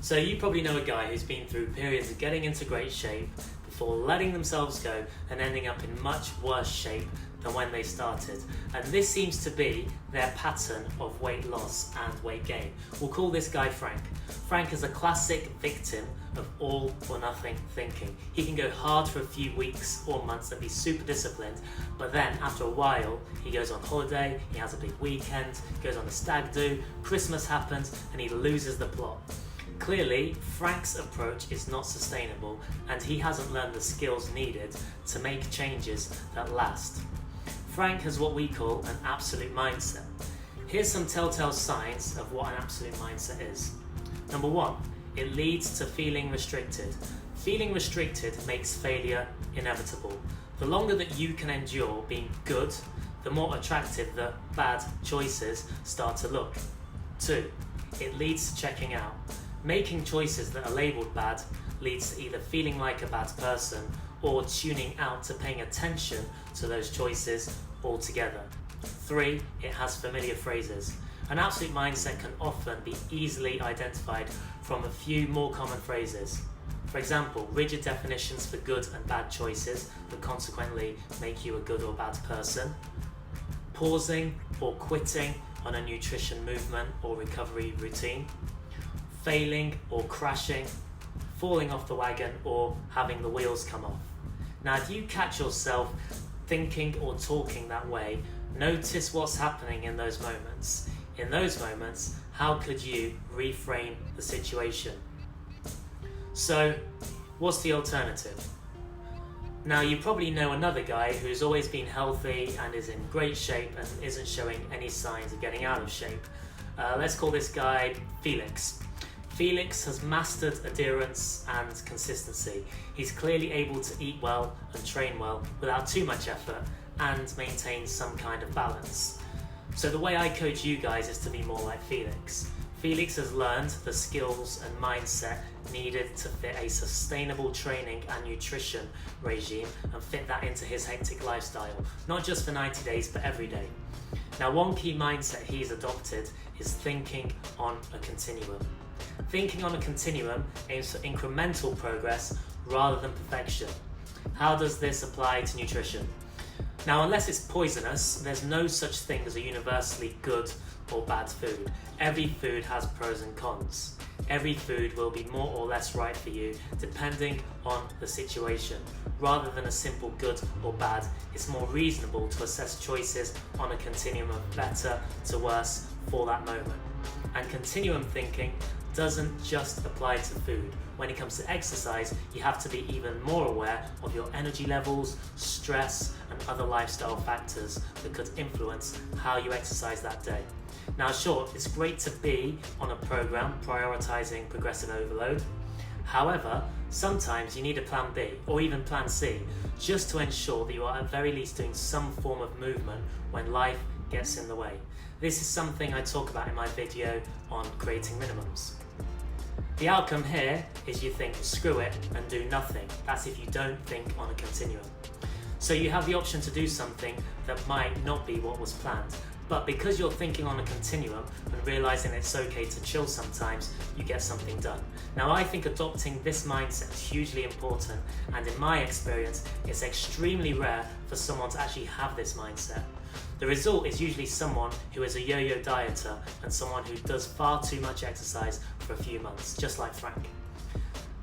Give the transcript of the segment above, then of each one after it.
So you probably know a guy who's been through periods of getting into great shape before letting themselves go and ending up in much worse shape than when they started. And this seems to be their pattern of weight loss and weight gain. We'll call this guy Frank. Frank is a classic victim of all or nothing thinking. He can go hard for a few weeks or months and be super disciplined, but then after a while he goes on holiday, he has a big weekend, goes on a stag do, Christmas happens and he loses the plot. Clearly, Frank's approach is not sustainable and he hasn't learned the skills needed to make changes that last. Frank has what we call an absolute mindset. Here's some telltale signs of what an absolute mindset is. Number one, it leads to feeling restricted. Feeling restricted makes failure inevitable. The longer that you can endure being good, the more attractive the bad choices start to look. 2, it leads to checking out. Making choices that are labelled bad leads to either feeling like a bad person or tuning out to paying attention to those choices altogether. 3, it has familiar phrases. An absolute mindset can often be easily identified from a few more common phrases. For example, rigid definitions for good and bad choices that consequently make you a good or bad person. Pausing or quitting on a nutrition movement or recovery routine. Failing or crashing, falling off the wagon or having the wheels come off. Now, if you catch yourself thinking or talking that way, notice what's happening in those moments. In those moments, how could you reframe the situation? So, what's the alternative? Now, you probably know another guy who's always been healthy and is in great shape and isn't showing any signs of getting out of shape. Let's call this guy Felix. Felix has mastered adherence and consistency. He's clearly able to eat well and train well without too much effort and maintain some kind of balance. So the way I coach you guys is to be more like Felix. Felix has learned the skills and mindset needed to fit a sustainable training and nutrition regime and fit that into his hectic lifestyle, not just for 90 days but every day. Now, one key mindset he's adopted is thinking on a continuum. Thinking on a continuum aims for incremental progress rather than perfection. How does this apply to nutrition? Now, unless it's poisonous, there's no such thing as a universally good or bad food. Every food has pros and cons. Every food will be more or less right for you depending on the situation. Rather than a simple good or bad, it's more reasonable to assess choices on a continuum of better to worse for that moment. And continuum thinking doesn't just apply to food. When it comes to exercise, you have to be even more aware of your energy levels, stress, and other lifestyle factors that could influence how you exercise that day. Now, sure, it's great to be on a program prioritizing progressive overload. However, sometimes you need a plan B or even plan C just to ensure that you are at very least doing some form of movement when life gets in the way. This is something I talk about in my video on creating minimums. The outcome here is you think, screw it, and do nothing. That's if you don't think on a continuum. So you have the option to do something that might not be what was planned, but because you're thinking on a continuum and realizing it's okay to chill sometimes, you get something done. Now, I think adopting this mindset is hugely important, and in my experience, it's extremely rare for someone to actually have this mindset. The result is usually someone who is a yo-yo dieter and someone who does far too much exercise for a few months, just like Frank.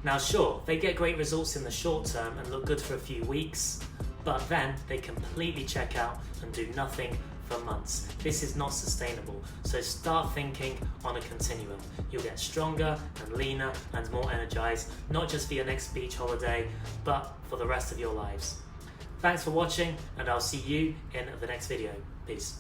Now, sure, they get great results in the short term and look good for a few weeks, but then they completely check out and do nothing for months. This is not sustainable, so start thinking on a continuum. You'll get stronger and leaner and more energized, not just for your next beach holiday, but for the rest of your lives. Thanks for watching, and I'll see you in the next video. Peace.